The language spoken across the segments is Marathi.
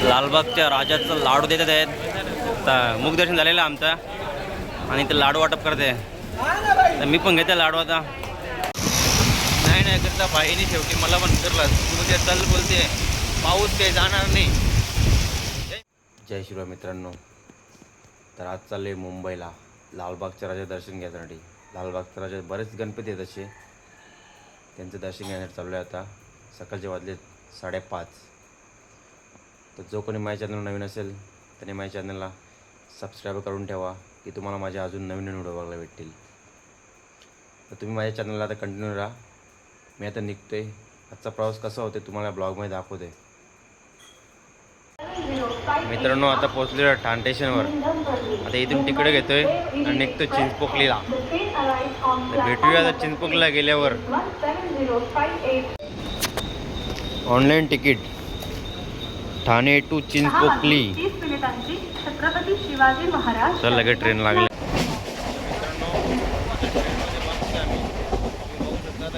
लालबागच्या राजाचं लाडू देतात आहेत. तर मुखदर्शन झालेलं आहे आमचं आणि ते लाडू वाटप करते. तर मी पण घेते लाडू आता. नाही करता बाईने शेवटी मला पण करला. तू चल बोलते पाऊस काही जाणार नाही. जय शिवराय मित्रांनो. तर आज चालले मुंबईला लालबागच्या राजा दर्शन घ्यायसाठी. लालबागच्या राजा बरेच गणपती आहेत असे, त्यांचं दर्शन घेण्यासाठी चाललो आहे आता. सकाळचे वाजले 5:30. तर जो कोणी माझ्या चॅनल नवीन असेल त्याने माझ्या चॅनलला सबस्क्राईब करून ठेवा की तुम्हाला माझ्या अजून नवीन व्हिडिओ बघायला भेटतील. तर तुम्ही माझ्या चॅनलला आता कंटिन्यू राहा. मी आता निघतोय. आजचा प्रवास कसा होते तुम्हाला ब्लॉगमध्ये दाखवते. मित्रांनो आता पोहोचलो ठाणे स्टेशनवर. आता इथून तिकडे घेतोय आणि निघतो चिंचपोकलीला. तर भेटूया आता चिंचपोकलीला गेल्यावर. Online ticket Thane to Chinchpokli. Chhatrapati Shivaji Maharaj. चल लगेच ट्रेन लागली.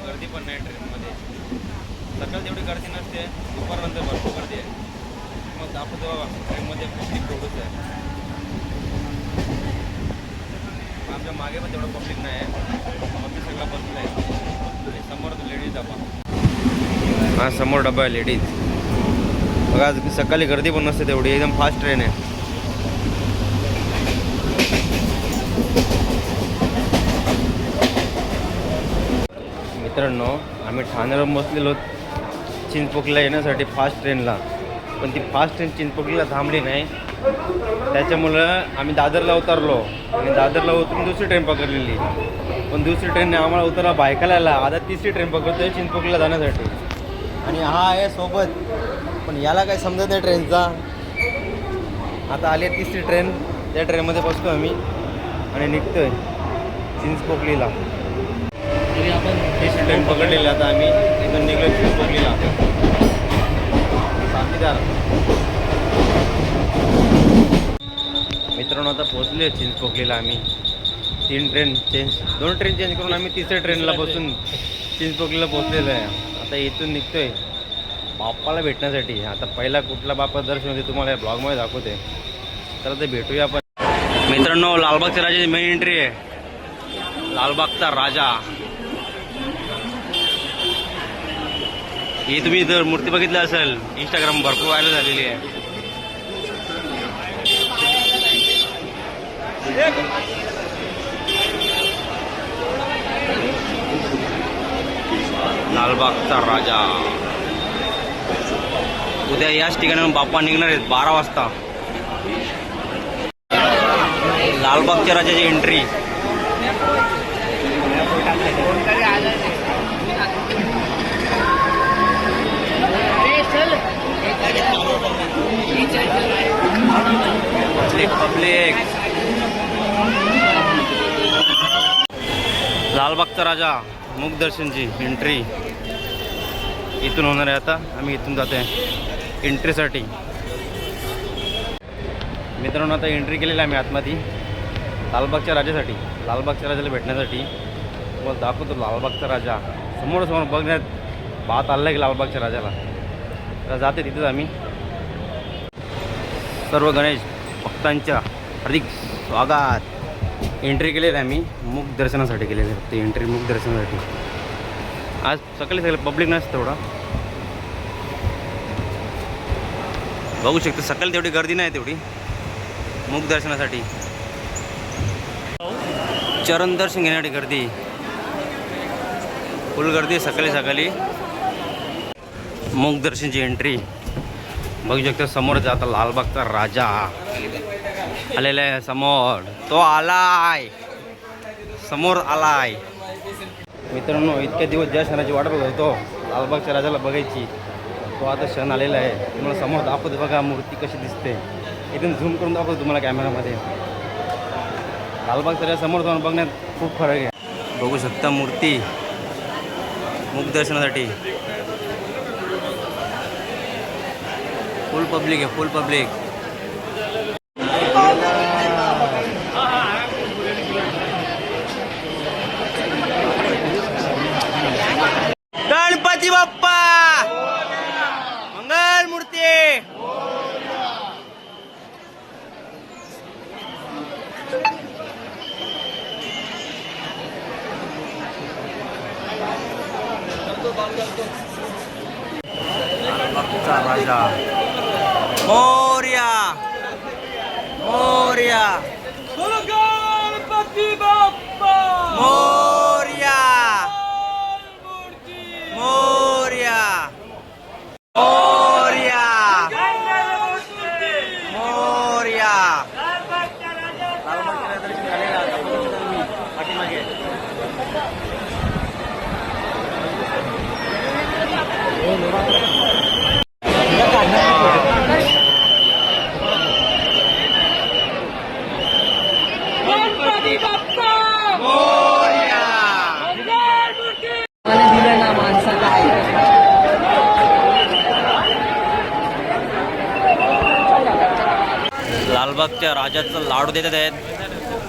गर्दी पण नाही ट्रेनमध्ये. सकाळ तेवढी गर्दी नसते, दुपारनंतर भरपूर गर्दी आहे. मग दाखवतो ट्रेनमध्ये पब्लिक तेवढंच आहे. आमच्या मागे पण तेवढं पब्लिक नाही आहे. मग सगळं बसलं आहे. समोर लेडीज डबा. हा समोर डबा आहे लेडीज. बघा आज सकाळी गर्दी पण नसते तेवढी. एकदम फास्ट ट्रेन आहे. मित्रांनो आम्ही ठाण्यावर बसलेलो चिंचपोकलीला येण्यासाठी फास्ट ट्रेनला. पण ती फास्ट ट्रेन चिंचपोकलीला थांबली नाही. त्याच्यामुळं आम्ही दादरला उतरलो आणि दादरला उतरून दुसरी ट्रेन पकडलेली. पण दुसरी ट्रेनने आम्हाला उतरला बायकाला. आता तिसरी ट्रेन पकडतोय चिंचपोकलीला जाण्यासाठी. आणि हा आहे सोबत, पण याला काही समजत नाही ट्रेनचा. आता आली आहे तिसरी ट्रेन. त्या ट्रेनमध्ये बसतो आम्ही आणि निघतोय चिंचपोकलीला. तरी आपण तिसरी ट्रेन पकडलेली. आता आम्ही इथून निघलो चिंचपोकलीला. साथीदार मित्रांनो आता पोहोचले चिंचपोकलीला आम्ही. 2 ट्रेन चेंज करून आम्ही तिसऱ्या ट्रेनला बसून चिंचपोकलीला पोहोचलेलो आहे. आता इथून निघतोय बाप्पाला भेटण्यासाठी. आता पहिला कुठला बाप्पा दर्शन होते तुम्हाला ब्लॉगमध्ये दाखवते. तर ते भेटूया आपण. मित्रांनो लालबागच्या राजाची मेन एंट्री आहे. लालबागचा राजा. ही तुम्ही जर मूर्ती बघितली असेल इंस्टाग्राम भरपूर व्हायरल झालेली आहे. लालबागचा राजा. उद्या याच ठिकाणी बाप्पा निघणार आहेत 12 वाजता. लालबागच्या राजाची एंट्री. पब्लिक लालबागचा राजा मुख दर्शनची एंट्री इथून होणार आहे. आता आम्ही इथून जातोय एंट्रीसाठी. मित्रांनो आता एंट्री केलेली आम्ही आतमध्ये लालबागच्या राजासाठी. लालबागच्या राजाला भेटण्यासाठी मग दाखवतो लालबागचा राजा. समोर बघण्यात पाहत आलं की लालबागच्या राजाला. तर जाते तिथेच आम्ही. सर्व गणेश भक्तांच्या हार्दिक स्वागत. एंट्री केलेली आम्ही मुख दर्शनासाठी केलेली आहे. फक्त एंट्री मुख दर्शनासाठी. आज सकाळी पब्लिक नसतं तेवढा. बघू शकतो सकाळी तेवढी गर्दी नाही तेवढी मुख दर्शनासाठी. चरण दर्शन घेण्यासाठी गर्दी फुल गर्दी सकाळी. मुख दर्शनची एंट्री बघू शकतो. समोर जाता लालबागचा राजा आलेला आहे. समोर तो आलाय. समोर आलाय. मित्रांनो इतक्या दिवस ज्या क्षणाची वाट बघत होतो लालबागच्या राजाला बघायची, तो आता क्षण आलेला आहे. तुम्हाला समोर दाखवतो बघा मूर्ती कशी दिसते. इथून झूम करून दाखवतो तुम्हाला कॅमेरामध्ये. लालबागच्या राजा समोर जाऊन बघण्यात खूप फरक आहे. बघू शकता मूर्ती मुख दर्शनासाठी. फुल पब्लिक आहे. Full public. राजा मोरया मोरया गणपती बाप्पा मोरया मोरया मोरया मोरया गणपती बाप्पा मोरया मला दिलं ना माणसाला लालबागच्या राजाचं लाडू देतात आहेत.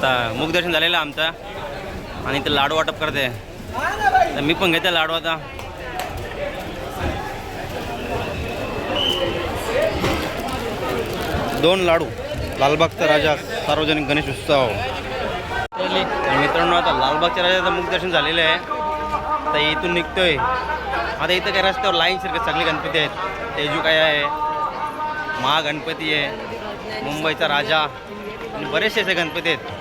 तर मुखदर्शन झालेलं आहे आमचं आणि ते लाडू वाटप करते. तर मी पण घेते लाडू आता. दोन लाडू लालबागचा राजा सार्वजनिक गणेश उत्सव. तर मित्रांनो आता लालबागच्या राजाचं मुखदर्शन झालेलं आहे. तर इथून निघतोय. आता इथं काय रस्त्यावर लाईनसारखे सगळे गणपती आहेत. तेजू काय आहे, महागणपती आहे, मुंबईचा राजा आणि बरेचसे असे गणपती आहेत.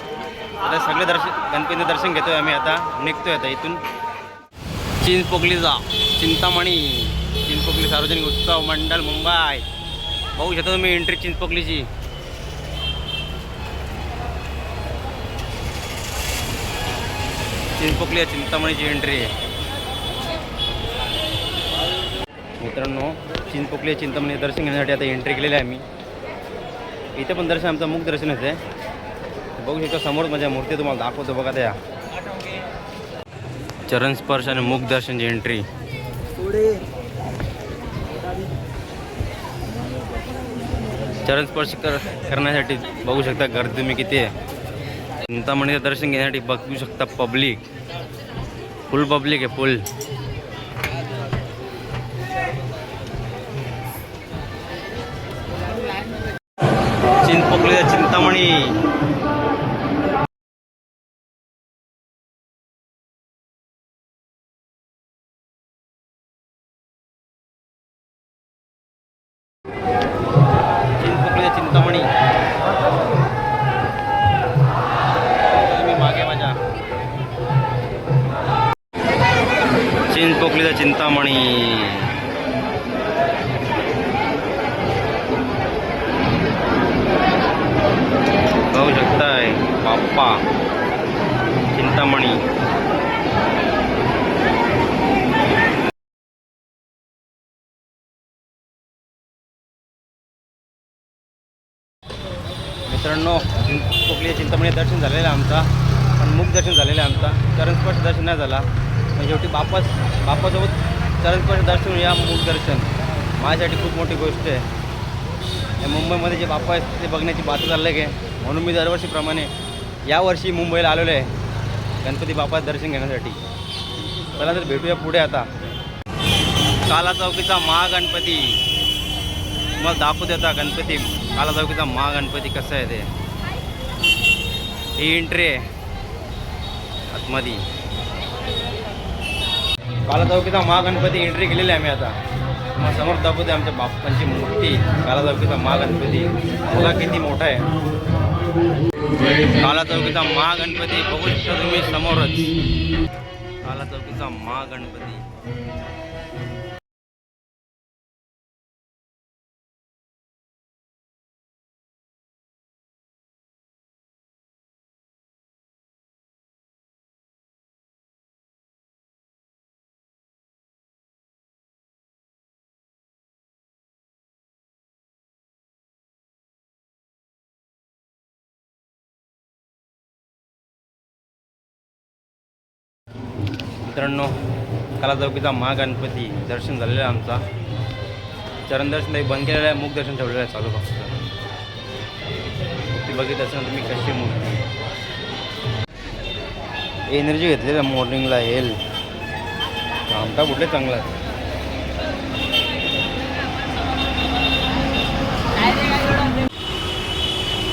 आता सगळे गणपतीचं दर्शन घेतोय आम्ही. आता निघतोय आता इथून. चिंचपोकलीचा चिंतामणी चिंचपोकली सार्वजनिक उत्सव मंडळ मुंबई. बघू शकता तुम्ही एंट्री चिंचपोकलीची. चिंचपोकली चिंतामणीची एंट्री आहे. मित्रांनो चिंचपोकली चिंतामणी दर्शन घेण्यासाठी आता एंट्री केलेली आहे आम्ही. इथे पण दर्शन आमचं मुख दर्शनच आहे. बघू शकता समोर माझ्या मूर्ती तुम्हाला दाखवतो बघा. त्या चरण स्पर्श आणि मुख दर्शनची एंट्री. चरण स्पर्श करण्यासाठी बघू शकता गर्दी तुम्ही किती आहे. चिंतामणीचं दर्शन घेण्यासाठी बघू शकता पब्लिक. फुल पब्लिक आहे फुल. चिंचपोकलीचा चिंतामणी. चिंचपोकलीचा चिंतामणी. तुम्ही मागे माझ्या. चिंचपोकलीचा चिंतामणी. बघू शकताय बाप्पा चिंतामणी. मित्रांनो चिंचपोकली चिंतामणी दर्शन झालेलं आहे आमचा. पण मुख दर्शन झालेलं आहे आमचा. चरणस्पर्श दर्शन नाही झाला. पण शेवटी बाप्पासोबत चरणस्पर्श दर्शन या मुख दर्शन माझ्यासाठी खूप मोठी गोष्ट आहे. या मुंबईमध्ये जे बाप्पा आहेत ते बघण्याची बात चाललं आहे. म्हणून मी दरवर्षीप्रमाणे यावर्षी मुंबईला आलेलो आहे गणपती बाप्पाचं दर्शन घेण्यासाठी. चला तर भेटूया पुढे. आता काला चौकीचा महागणपती तुम्हाला दाखवू आता. गणपती काला चौकीचा महागणपती कसं आहे ते. ही एंट्री आहे आतमध्ये. काला चौकीचा महागणपती एंट्री केलेली आहे आम्ही आता. मग समोर दाखवते आमच्या बाप्पांची मूर्ती. काला चौकीचा महागणपती बघा किती मोठा आहे. काला चौकीचा महागणपती बघू शकता तुम्ही समोरच. काला चौकीचा महागणपती. मित्रांनो काला चौकीचा महागणपती दर्शन झालेलं आहे आमचा. चरण दर्शन बंद केलेलं आहे. मुख दर्शन ठेवलेलं आहे चालू फक्त. ती बघितलं असेल तुम्ही कशी मूर्ती. एनर्जी घेतलेली आहे मॉर्निंगला. हेल आमचा कुठले चांगला आहे.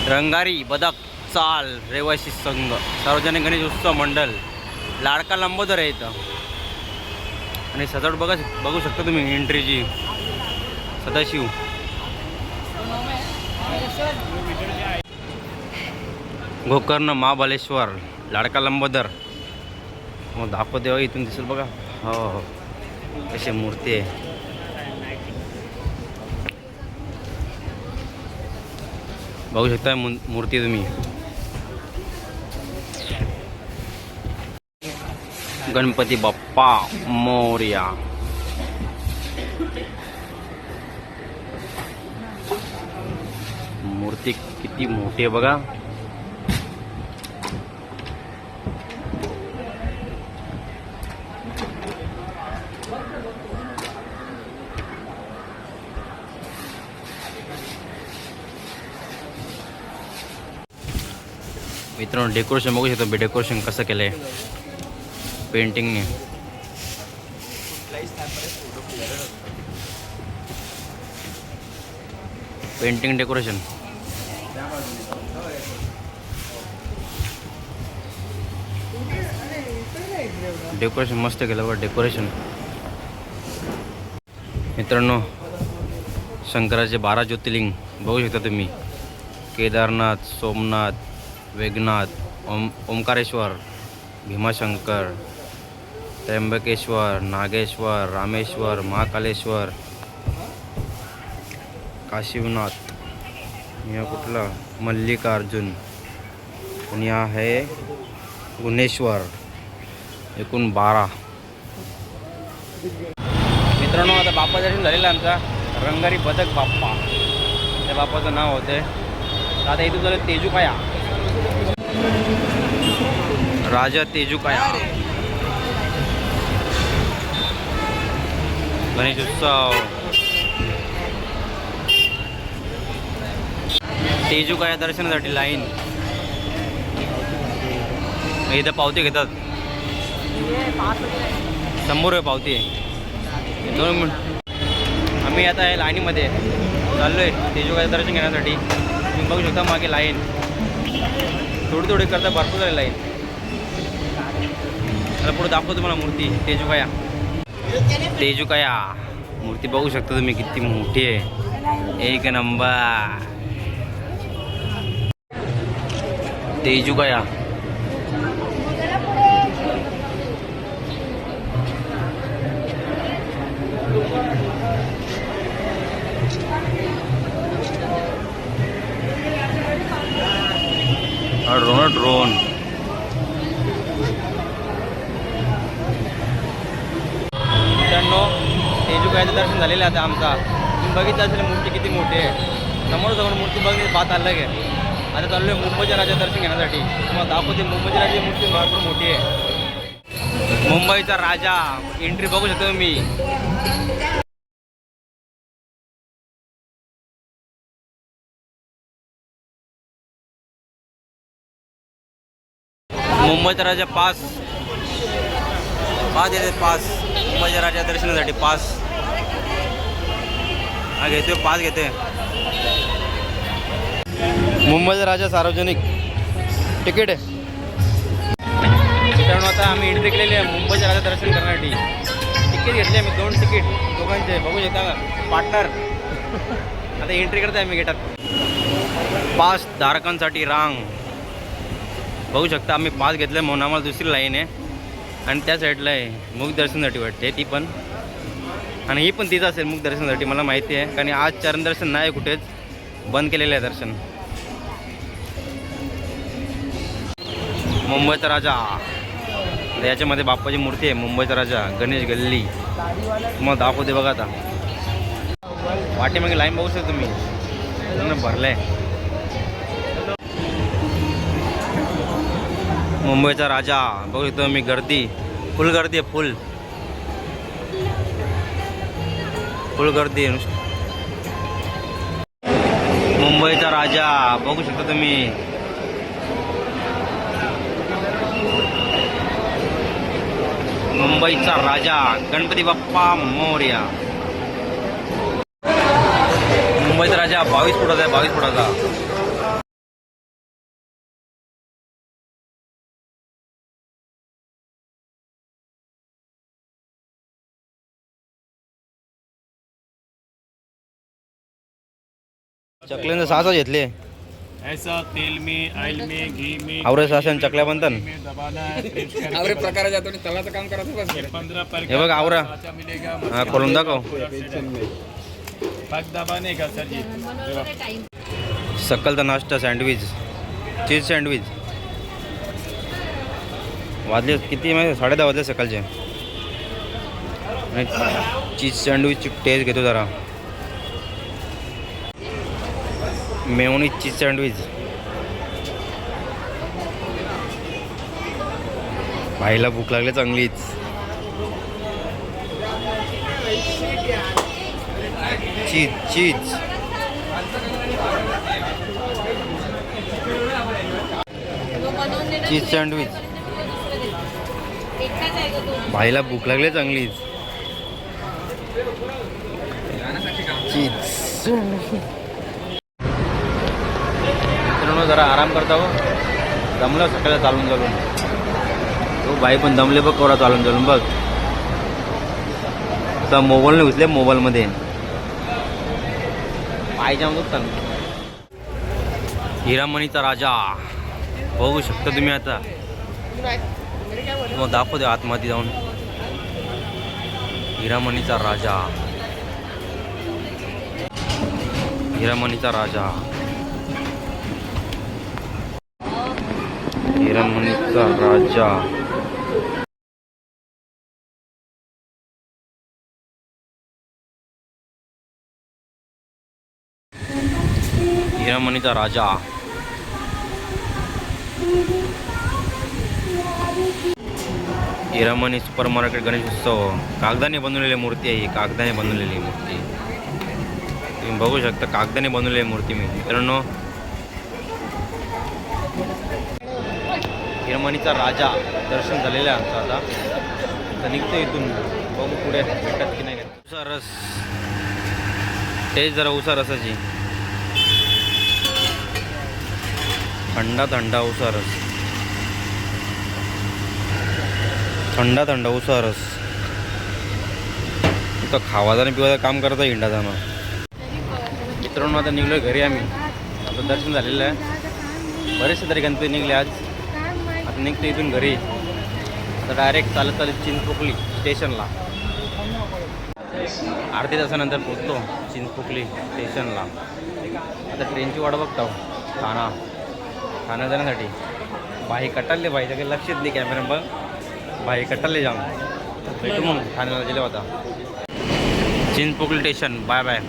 रंगारी बदक चाल रहिवासी संघ सार्वजनिक गणेश उत्सव मंडळ लाडका लंबोदर आहे इथं. आणि सजावट बघू शकता तुम्ही एंट्रीची. सदाशिव. गोकर्ण महाबलेश्वर लाडका लंबोदर. मग दाखवते बघा, इथून दिसेल बघा. हो कशी मूर्ती आहे. बघू शकता मूर्ती तुम्ही. गणपती बाप्पा मोरया. मूर्ती किती मोठी आहे बघा. मित्रांनो डेकोरेशन बघू शकतो. डेकोरेशन कसं केलंय पेंटिंगने. पेंटिंग डेकोरेशन डेकोरेशन मस्त केलं बघा. डेकोरेशन मित्रांनो शंकराचे 12 ज्योतिर्लिंग बघू शकता तुम्ही. केदारनाथ, सोमनाथ, वेगनाथ, ओंकारेश्वर, भीमाशंकर, त्र्यंबकेश्वर, नागेश्वर, रामेश्वर, महाकालेश्वर, काशीनाथ, या कुठला मल्लिकार्जुन, आणि हा आहे गुणेश्वर. एकूण 12. मित्रांनो आता बाप्पा दर्शन झालेलं आहे आमचा. रंगारी बदक बाप्पा त्या बाप्पाचं नाव होते. आता इथून झालं तेजुकाया. राजा तेजुकाया. गणेश उत्सव. तेजुकाया दर्शनासाठी लाईन. इथं पावती घेतात. 100 रुपये पावती आहे. 2 मिनिट. आम्ही आता आहे लाईनीमध्ये चाललो आहे तेजुकाया दर्शन घेण्यासाठी. तुम्ही बघू शकता मागे लाईन. थोडी थोडी करता भरपूर झाली लाईन. आता पुढे दाखवतो तुम्हाला मूर्ती तेजुकाया. तेजुकाया मूर्ती बघू शकता तुम्ही किती मोठी आहे. एक नंबर तेजुकाया. ड्रोन. मित्रांनो तेजुकायाचं दर्शन झालेलं आहे आता आमचा. तुम्ही बघितलं असेल मूर्ती किती मोठी आहे. समोर मूर्ती बघण्याची बात अलग आहे. आता चाललो आहे मुंबईच्या राजा दर्शन घेण्यासाठी. तुम्हाला दाखवते मुंबईच्या राजाची मूर्ती भरपूर मोठी आहे. मुंबईचा राजा एंट्री बघू शकतो तुम्ही. मुंबईचा राजा पास येते. पास मुंबईच्या राजा दर्शनासाठी पास हा घेतोय. पास घेते. मुंबईचा राजा सार्वजनिक तिकीट आहे. मित्रांनो आता आम्ही एंट्री केलेली आहे मुंबईच्या राजा दर्शन करण्यासाठी. तिकीट घेतले आम्ही 2 तिकीट दोघांचे. बघू शकता का पार्टनर. आता एंट्री करते आम्ही गेटात. पास धारकांसाठी रांग बघू शकता. आम्ही पास घेतलं म्हणून आम्हाला दुसरी लाईन आहे. आणि त्या साईडला आहे मुख दर्शनासाठी वाटते ती पण. आणि ही पण तीच असेल मुख दर्शनासाठी मला माहिती आहे. कारण आज चरण दर्शन नाही कुठेच. बंद केलेलं आहे दर्शन. मुंबईचा राजा. याच्यामध्ये बाप्पाची मूर्ती आहे. मुंबईचा राजा गणेश गल्ली. मग दाखवते बघा. आता वाटेमागे लाईन बघू शकता तुम्ही. पूर्ण भरलंय. मुंबईचा राजा बघू शकतो मी. गर्दी फुल गर्दी आहे. फुल गर्दी आहे. मुंबईचा राजा बघू शकता तुम्ही. मुंबईचा राजा गणपती बाप्पा मोरया. मुंबईचा राजा 22 फुटाचा आहे. 22 फुटाचा. चकल्यांचं सासा घेतले ऐसा तेल में ऑयल में घी में आवरे सासन चकल्या बनतात में दबाना है फिर उसके अंदर आवरे प्रकार जातो आणि तलाचं काम करायचं बस ये 15 पर हे बघ आवरा साचा मिलेगा हा खोलून दाखव पग दबाने का सर जी सकलचा नाश्ता सँडविच चीज सँडविच वाजले किती माहिती 10:30 वाजले सकाळचे आणि चीज सँडविचची टेस्ट घेतो जरा मेयोनीज चीज सँडविच भाईला भूक लागली चांगलीच चीज चीज चीज सँडविच भाईला भूक लागली चांगलीच चीज मित्रांनो जरा आराम करता हो दमलं सकाळी चालून तो भाई पण दमले बघ कोरा चालून बघ आता मोबाईलने घुसले मोबाईलमध्ये पायजाम दुखतात हिरामणीचा राजा बघू शकता तुम्ही आता मग दाखवते आतमध्ये जाऊन हिरामणीचा राजा हिरामणीचा राजा हिरामणीचा राजा हिरामणीचा राजा हिरामणी सुपर मार्केट गणेश उत्सव कागदाने बनवलेली मूर्ती आहे ही कागदाने बनवलेली मूर्ती तुम्ही बघू शकता कागदाने बनवलेली मूर्ती मित्रांनो हिरामणीचा राजा दर्शन झालेलं आहे आमचं आता निघतो इथून बघू पुढे भेटत की नाही उसा रस तेच जरा उसा रसाची थंडा थंडा उसा रस थंडा थंडा उसा रस तर खावाचा आणि पिवायचं काम करता हिंडा जाणं मित्रांनो आता निघलो घरी आम्ही आपलं दर्शन झालेलं आहे बरेचसे तरी गणपती निघले आज आता निघतो इथून घरी आता डायरेक्ट चालत चिंचपोकली स्टेशनला अर्ध्या तासानंतर पोचतो चिंचपोकली स्टेशनला आता ट्रेनची वाट बघतो ठाणा जाण्यासाठी बाई कटालले बाई सगळे लक्षात नाही कॅमेरा बघ बाई कटालले जाऊन भेटू मग ठाण्याला गेलो होता चिंचपोकली स्टेशन बाय बाय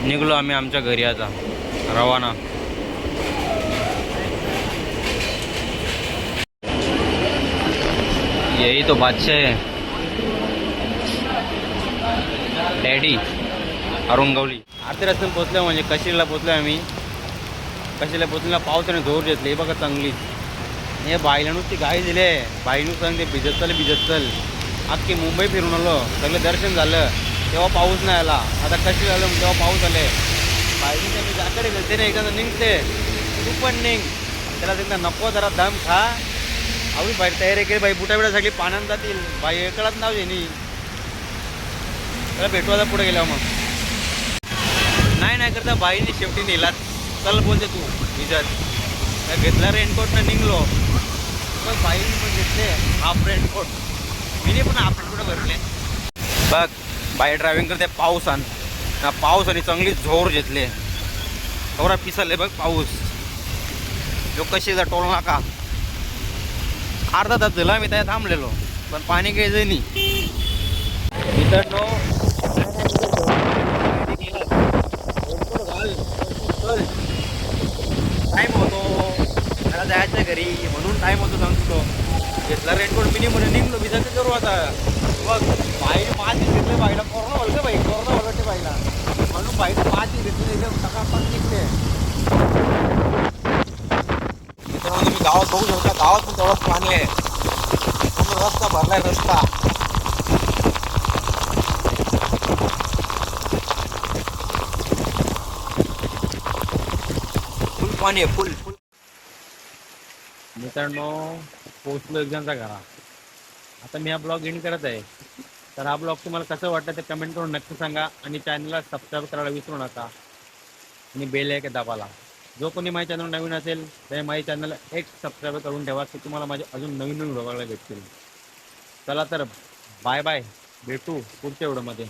निघलो आम्ही आमच्या घरी आता रवाना यही तो बादशाह है डॅडी अरुण गवली अर्ध्या रस्त्यात पोचलो म्हणजे कशीला पोचलो आम्ही कशीला पोचलेला पावसाने जोर घेतले बघा चांगलीच हे बाईला नुसती गाई दिले बाईनं सांगते भिजत चल अख्खी मुंबई फिरून आलो सगळं दर्शन झालं तेव्हा पाऊस नाही आला आता कशी झालं तेव्हा पाऊस आले बाईने मी जाकडे गेलते ना एखादं निघते तू पण निघ त्याला तिथं नको जरा दम खा आवडी बाहेर तयारी केली बाई बुटा बिटा सगळी पाण्यात जातील बाई एकलाच नाव येणी त्याला भेटवायला पुढे गेला मग नाही करता बाईने शेवटी नेला चल बोलते तू विजत घेतला रेनकोटनं निघलो पण बाईने पण घेतले हाफ रेनकोट मी पण हाफ रेनकोट भरले बघ बाई ड्रायव्हिंग करते पाऊस आणि चांगली जोर घेतले थोडा पिसले बघ पाऊस जो कशीचा टोल नाका अर्धा तास झाला मी त्या थांबलेलो पण पाणी काही जाई नाही मित्रांनो टाईम होतो मला जायचं घरी म्हणून टाईम होतो सांगतो घेतला रेनकोट मिनी म्हणून निघलो मी जाते करू आता बघ बाईने 5 दिवस घेतले बाईला कोरोना बोलते बाई कोरोना बोलते बाईला म्हणून बाईने 5 दिवस घेतले एकदम सकाळपासून निघले मित्रांनो तुम्ही गावात बघू शकता गावात पण तेवढंच पाणी आहे पूर्ण रस्ता भरलाय रस्ता फुल पाणी आहे फुल मित्रांनो पोचलो एक्झामचा घरा आता मी हा ब्लॉग एंड करत आहे तर हा ब्लॉग तुम्हाला कसं वाटतं ते कमेंट करून नक्की सांगा आणि चॅनलला सबस्क्राईब करायला विसरू नका आणि बेल आहे दाबाला. जो कोणी माझ्या चॅनल नवीन असेल तर माझ्या चॅनलला एक सबस्क्राईब करून ठेवा की तुम्हाला माझे अजून नवीन नवीन बघायला भेटतील. चला तर बाय बाय, भेटू पुढच्या व्हिडिओमध्ये.